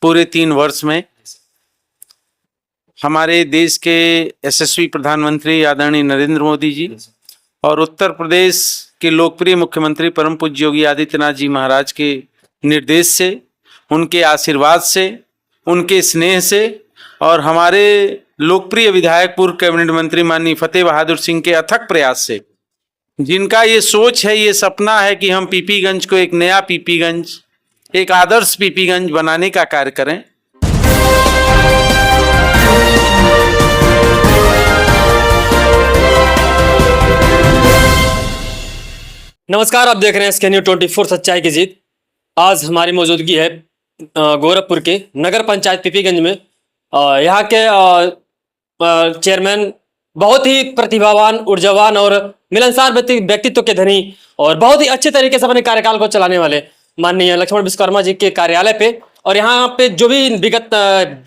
पूरे 3 वर्ष में हमारे देश के यशस्वी प्रधानमंत्री आदरणीय नरेंद्र मोदी जी और उत्तर प्रदेश के लोकप्रिय मुख्यमंत्री परम पूज्य योगी आदित्यनाथ जी महाराज के निर्देश से, उनके आशीर्वाद से, उनके स्नेह से और हमारे लोकप्रिय विधायक पूर्व कैबिनेट मंत्री माननीय फतेह बहादुर सिंह के अथक प्रयास से, जिनका ये सोच है, ये सपना है कि हम पीपीगंज को एक नया पीपीगंज, एक आदर्श पीपीगंज बनाने का कार्य करें। नमस्कार, आप देख रहे हैं SK News 24 सच्चाई की जीत। आज हमारी मौजूदगी है गोरखपुर के नगर पंचायत पीपीगंज में। यहाँ के चेयरमैन बहुत ही प्रतिभावान, ऊर्जावान और मिलनसार व्यक्तित्व के धनी और बहुत ही अच्छे तरीके से अपने कार्यकाल को चलाने वाले माननीय लक्ष्मण विश्वकर्मा जी के कार्यालय पे और यहाँ पे जो भी विगत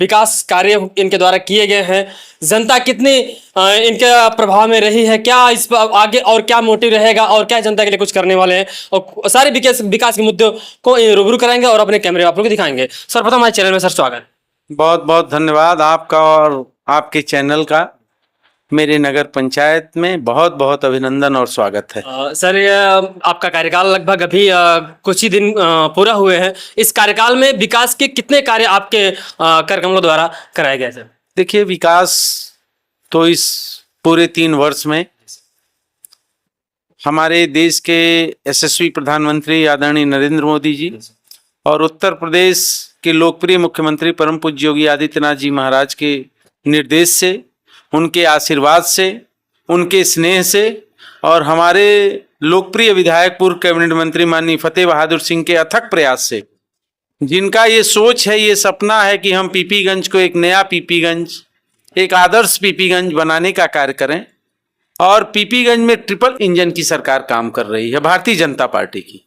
विकास कार्य इनके द्वारा किए गए हैं, जनता कितनी इनके प्रभाव में रही है, क्या इस पर आगे और क्या मोटिव रहेगा और क्या जनता के लिए कुछ करने वाले हैं, और सारे विकास के मुद्दों को रूबरू कराएंगे और अपने कैमरे आप लोग को दिखाएंगे। सर्वप्रथम हमारे चैनल में सर स्वागत। बहुत बहुत धन्यवाद आपका और आपके चैनल का। मेरे नगर पंचायत में बहुत बहुत अभिनंदन और स्वागत है। सर, आपका कार्यकाल लगभग अभी कुछ ही दिन पूरा हुए हैं। इस कार्यकाल में विकास के कितने कार्य आपके कार्यक्रमों द्वारा कराए गए सर? देखिए, विकास तो इस पूरे 3 वर्ष में हमारे देश के यशस्वी प्रधानमंत्री आदरणीय नरेंद्र मोदी जी और उत्तर प्रदेश के लोकप्रिय मुख्यमंत्री परम पूज्य योगी आदित्यनाथ जी महाराज के निर्देश से, उनके आशीर्वाद से, उनके स्नेह से और हमारे लोकप्रिय विधायक पूर्व कैबिनेट मंत्री माननीय फतेह बहादुर सिंह के अथक प्रयास से, जिनका ये सोच है, ये सपना है कि हम पीपीगंज को एक नया पीपीगंज, एक आदर्श पीपीगंज बनाने का कार्य करें। और पीपीगंज में ट्रिपल इंजन की सरकार काम कर रही है, भारतीय जनता पार्टी की।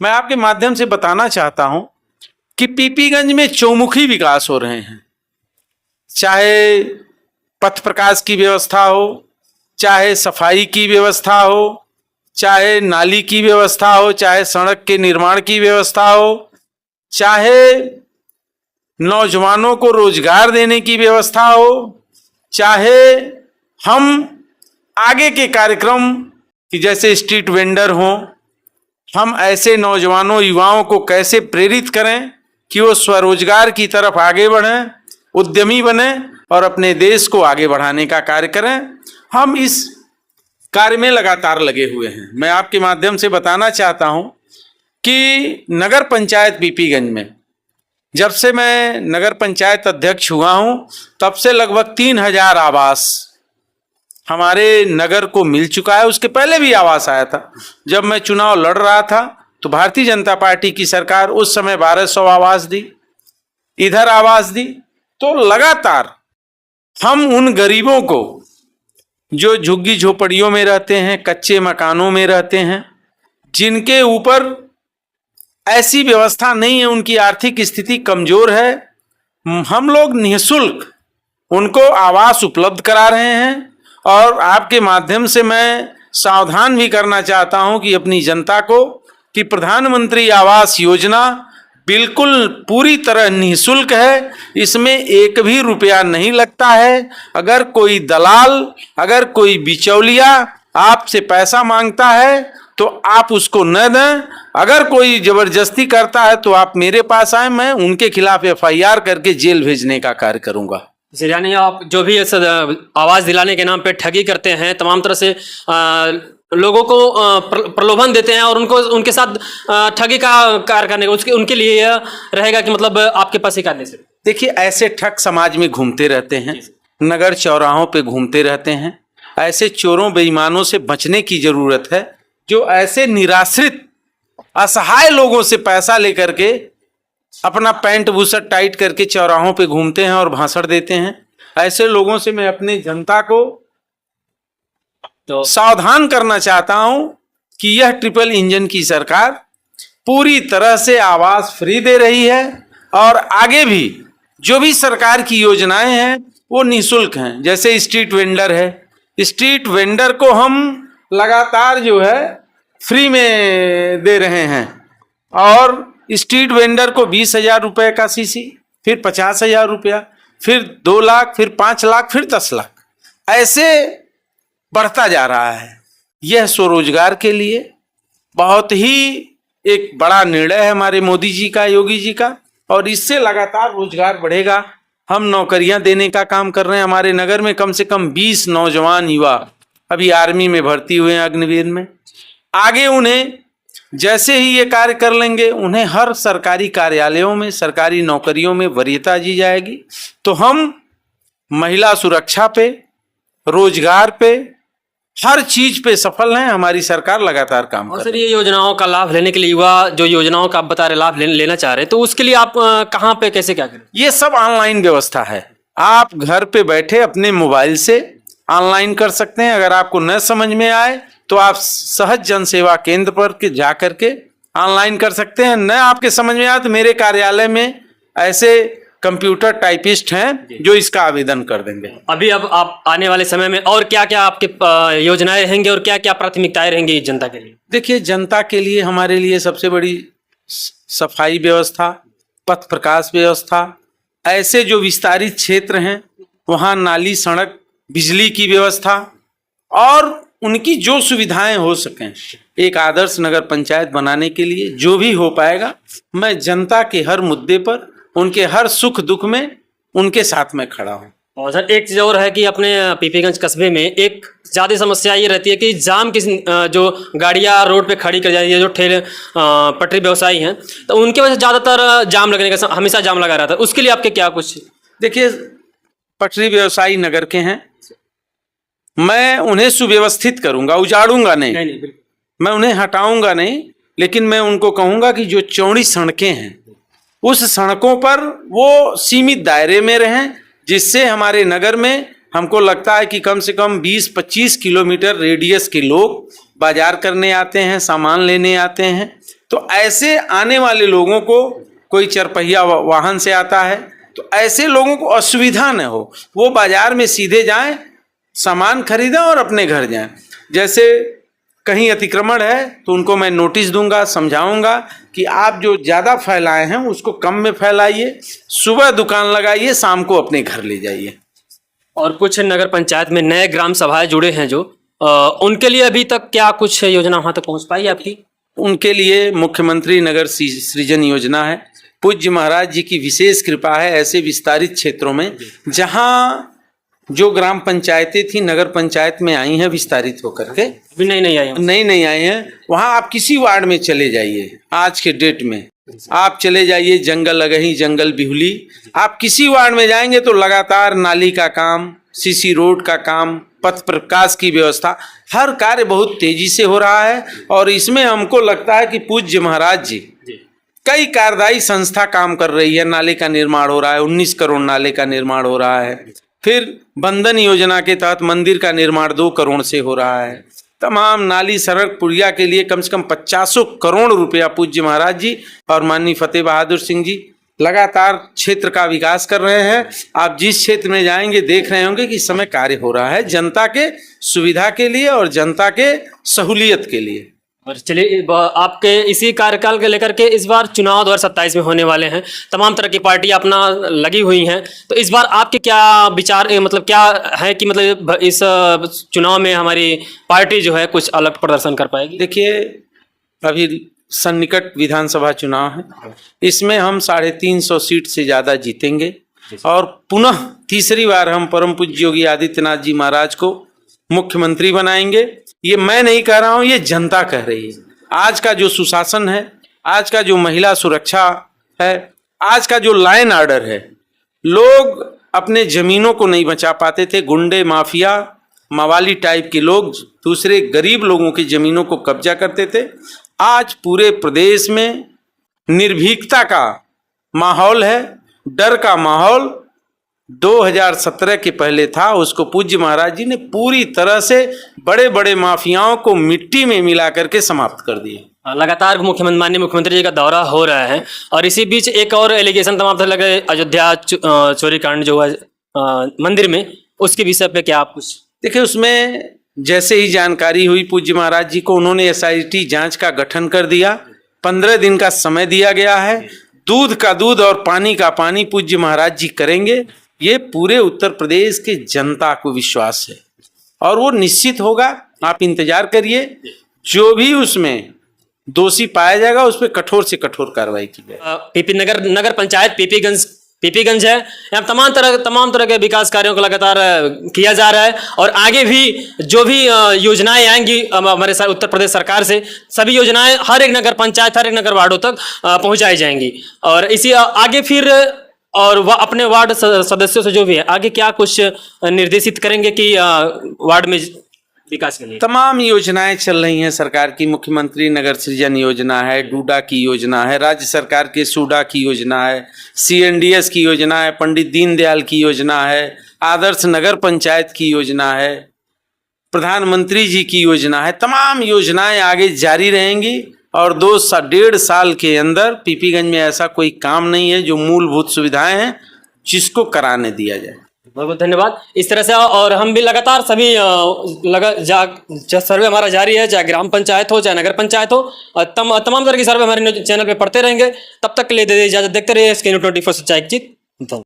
मैं आपके माध्यम से बताना चाहता हूं कि पीपीगंज में चौमुखी विकास हो रहे हैं, चाहे पथ प्रकाश की व्यवस्था हो, चाहे सफाई की व्यवस्था हो, चाहे नाली की व्यवस्था हो, चाहे सड़क के निर्माण की व्यवस्था हो, चाहे नौजवानों को रोजगार देने की व्यवस्था हो, चाहे हम आगे के कार्यक्रम कि जैसे स्ट्रीट वेंडर हों, हम ऐसे नौजवानों युवाओं को कैसे प्रेरित करें कि वो स्वरोजगार की तरफ आगे बढ़ें, उद्यमी बने और अपने देश को आगे बढ़ाने का कार्य करें। हम इस कार्य में लगातार लगे हुए हैं। मैं आपके माध्यम से बताना चाहता हूं कि नगर पंचायत पीपीगंज में जब से मैं नगर पंचायत अध्यक्ष हुआ हूं, तब से लगभग 3000 आवास हमारे नगर को मिल चुका है। उसके पहले भी आवास आया था। जब मैं चुनाव लड़ रहा था तो भारतीय जनता पार्टी की सरकार उस समय 1200 आवास दी, इधर आवास दी। तो लगातार हम उन गरीबों को जो झुग्गी झोपड़ियों में रहते हैं, कच्चे मकानों में रहते हैं, जिनके ऊपर ऐसी व्यवस्था नहीं है, उनकी आर्थिक स्थिति कमजोर है, हम लोग निःशुल्क उनको आवास उपलब्ध करा रहे हैं। और आपके माध्यम से मैं सावधान भी करना चाहता हूं कि अपनी जनता को कि प्रधानमंत्री आवास योजना बिल्कुल पूरी तरह निःशुल्क है, इसमें एक भी रुपया नहीं लगता है। अगर कोई दलाल, अगर कोई बिचौलिया आपसे पैसा मांगता है तो आप उसको न दें। अगर कोई जबरदस्ती करता है तो आप मेरे पास आए, मैं उनके खिलाफ FIR करके जेल भेजने का कार्य करूंगा। यानी आप जो भी आवाज दिलाने के नाम पे ठगी करते हैं, तमाम तरह से लोगों को प्रलोभन देते हैं और उनको उनके साथ ठगी का कार्य करने का उनके लिए यह रहेगा कि मतलब आपके पास ही करने से। देखिए, ऐसे ठग समाज में घूमते रहते हैं, नगर चौराहों पे घूमते रहते हैं। ऐसे चोरों बेईमानों से बचने की जरूरत है, जो ऐसे निराश्रित असहाय लोगों से पैसा लेकर के अपना पैंट बुशर्ट टाइट करके चौराहों पे घूमते हैं और भाषण देते हैं। ऐसे लोगों से मैं अपनी जनता को तो सावधान करना चाहता हूं कि यह ट्रिपल इंजन की सरकार पूरी तरह से आवास फ्री दे रही है और आगे भी जो भी सरकार की योजनाएं हैं वो निःशुल्क हैं। जैसे स्ट्रीट वेंडर है, स्ट्रीट वेंडर को हम लगातार जो है फ्री में दे रहे हैं और स्ट्रीट वेंडर को 20,000 रुपए का सीसी, फिर 50,000 रुपया, फिर 2 लाख, फिर 5 लाख, फिर 10 लाख, ऐसे बढ़ता जा रहा है। यह स्वरोजगार के लिए बहुत ही एक बड़ा निर्णय है हमारे मोदी जी का, योगी जी का, और इससे लगातार रोजगार बढ़ेगा। हम नौकरियां देने का काम कर रहे हैं। हमारे नगर में कम से कम 20 नौजवान युवा अभी आर्मी में भर्ती हुए हैं, अग्निवीर में। आगे उन्हें जैसे ही ये कार्य कर लेंगे, उन्हें हर सरकारी कार्यालयों में, सरकारी नौकरियों में वरीयता दी जाएगी। तो हम महिला सुरक्षा पे, रोजगार पे, हर चीज पे सफल हैं। हमारी सरकार लगातार काम और कर सर, रही है। ये योजनाओं का लाभ लेने के लिए युवा जो योजनाओं का आप बता रहे लाभ लेना चाह रहे हैं, तो उसके लिए आप कहाँ पे कैसे क्या करें? ये सब ऑनलाइन व्यवस्था है। आप घर पे बैठे अपने मोबाइल से ऑनलाइन कर सकते हैं। अगर आपको न समझ में आए तो आप सहज जन सेवा केंद्र पर के जा करके ऑनलाइन कर सकते हैं। न आपके समझ में आए तो मेरे कार्यालय में ऐसे कंप्यूटर टाइपिस्ट हैं जो इसका आवेदन कर देंगे। अभी अब आप आने वाले समय में और क्या क्या आपके योजनाएं रहेंगी और क्या क्या प्राथमिकताएं रहेंगी जनता के लिए? देखिए, जनता के लिए हमारे लिए सबसे बड़ी सफाई व्यवस्था, पथ प्रकाश व्यवस्था, ऐसे जो विस्तारित क्षेत्र हैं वहाँ नाली, सड़क, बिजली की व्यवस्था और उनकी जो सुविधाएं हो सकें, एक आदर्श नगर पंचायत बनाने के लिए जो भी हो पाएगा, मैं जनता के हर मुद्दे पर, उनके हर सुख दुख में उनके साथ में खड़ा हूँ। और सर, एक चीज़ और है कि अपने पीपीगंज कस्बे में एक ज़्यादा समस्या ये रहती है कि जाम की जो गाड़ियाँ रोड पे खड़ी कर जाती है, जो ठेले पटरी व्यवसायी हैं, तो उनकी वजह से ज़्यादातर जाम लगने का हमेशा जाम लगा रहता है। उसके लिए आपके क्या कुछ? देखिए, पटरी व्यवसायी नगर के हैं, मैं उन्हें सुव्यवस्थित करूंगा, उजाड़ूंगा नहीं, बिल्कुल। मैं उन्हें हटाऊंगा नहीं, लेकिन मैं उनको कहूंगा कि जो चौड़ी सड़कें हैं उस सड़कों पर वो सीमित दायरे में रहें, जिससे हमारे नगर में हमको लगता है कि कम से कम 20-25 किलोमीटर रेडियस के लोग बाजार करने आते हैं, सामान लेने आते हैं। तो ऐसे आने वाले लोगों को, कोई चरपहिया वाहन से आता है तो ऐसे लोगों को असुविधा न हो, वो बाजार में सीधे जाएं, सामान खरीदें और अपने घर जाएं। जैसे कहीं अतिक्रमण है तो उनको मैं नोटिस दूंगा, समझाऊंगा कि आप जो ज़्यादा फैलाए हैं उसको कम में फैलाइए, सुबह दुकान लगाइए, शाम को अपने घर ले जाइए। और कुछ नगर पंचायत में नए ग्राम सभाएं जुड़े हैं जो उनके लिए अभी तक क्या कुछ योजना वहां तक पहुंच पाई है आपकी? उनके लिए मुख्यमंत्री नगर सृजन योजना है। पूज्य महाराज जी की विशेष कृपा है ऐसे विस्तारित क्षेत्रों में जहां जो ग्राम पंचायतें थी नगर पंचायत में आई हैं विस्तारित होकर के, अभी नहीं आई हैं, वहां आप किसी वार्ड में चले जाइए, आज के डेट में आप चले जाइए, जंगल अगही, जंगल बिहुली, आप किसी वार्ड में जाएंगे तो लगातार नाली का काम, सीसी रोड का काम, पथ प्रकाश की व्यवस्था, हर कार्य बहुत तेजी से हो रहा है। और इसमें हमको लगता है कि पूज्य महाराज जी कई कार्यदायी संस्था काम कर रही है। नाले का निर्माण हो रहा है, 19 करोड़ नाले का निर्माण हो रहा है। फिर बंधन योजना के तहत मंदिर का निर्माण 2 करोड़ से हो रहा है। तमाम नाली, सड़क, पुलिया के लिए कम से कम 50 करोड़ रुपया पूज्य महाराज जी और माननीय फतेह बहादुर सिंह जी लगातार क्षेत्र का विकास कर रहे हैं। आप जिस क्षेत्र में जाएंगे देख रहे होंगे कि इस समय कार्य हो रहा है जनता के सुविधा के लिए और जनता के सहूलियत के लिए। और चलिए, आपके इसी कार्यकाल के लेकर के इस बार चुनाव 2027 में होने वाले हैं, तमाम तरह की पार्टी अपना लगी हुई हैं, तो इस बार आपके क्या विचार, मतलब क्या है कि मतलब इस चुनाव में हमारी पार्टी जो है कुछ अलग प्रदर्शन कर पाएगी? देखिए, अभी सन्निकट विधानसभा चुनाव है, इसमें हम 350 सीट से ज़्यादा जीतेंगे और पुनः तीसरी बार हम परम पूज्य योगी आदित्यनाथ जी महाराज को मुख्यमंत्री बनाएंगे। ये मैं नहीं कह रहा हूँ, ये जनता कह रही है। आज का जो सुशासन है, आज का जो महिला सुरक्षा है, आज का जो लाइन ऑर्डर है, लोग अपने जमीनों को नहीं बचा पाते थे, गुंडे, माफिया, मवाली टाइप के लोग दूसरे गरीब लोगों की जमीनों को कब्जा करते थे। आज पूरे प्रदेश में निर्भीकता का माहौल है, डर का माहौल 2017 के पहले था, उसको पूज्य महाराज जी ने पूरी तरह से बड़े बड़े माफियाओं को मिट्टी में मिला करके समाप्त कर दिए। लगातार माननीय मुख्यमंत्री जी का दौरा हो रहा है और इसी बीच एक और एलिगेशन तमाम तरह लगे, अयोध्या चोरी कांड जो है मंदिर में, उसके विषय पे क्या आप कुछ? देखिए, उसमें जैसे ही जानकारी हुई पूज्य महाराज जी को, उन्होंने SIT जांच का गठन कर दिया। 15 दिन का समय दिया गया है। दूध का दूध और पानी का पानी पूज्य महाराज जी करेंगे, ये पूरे उत्तर प्रदेश के जनता को विश्वास है और वो निश्चित होगा। आप इंतजार करिए, जो भी उसमें दोषी पाया जाएगा उस पर कठोर से कठोर कार्रवाई की जाएगी। पीपी नगर पंचायत पीपीगंज है, यहाँ तमाम तरह के विकास कार्यों को लगातार किया जा रहा है और आगे भी जो भी योजनाएं आएंगी हमारे उत्तर प्रदेश सरकार से, सभी योजनाएं हर एक नगर पंचायत, हर एक नगर वार्डों तक पहुंचाई जाएंगी। और इसी आगे फिर और वह अपने वार्ड सदस्यों से जो भी है आगे क्या कुछ निर्देशित करेंगे कि वार्ड में विकास के लिए तमाम योजनाएं चल रही हैं सरकार की। मुख्यमंत्री नगर सृजन योजना है, डूडा की योजना है, राज्य सरकार के सूडा की योजना है, CNDS की योजना है, पंडित दीनदयाल की योजना है, आदर्श नगर पंचायत की योजना है, प्रधानमंत्री जी की योजना है। तमाम योजनाएं आगे जारी रहेंगी और 1.5 साल के अंदर पीपीगंज में ऐसा कोई काम नहीं है जो मूलभूत सुविधाएं हैं जिसको कराने दिया जाए। बहुत बहुत धन्यवाद। इस तरह से और हम भी लगातार सभी सर्वे हमारा जारी है, चाहे ग्राम पंचायत हो चाहे नगर पंचायत हो, तमाम तरह की सर्वे हमारे चैनल पे पढ़ते रहेंगे। तब तक के लिए दे इजाजत, देखते रहिए SK News 24 सच्चाई की जीत।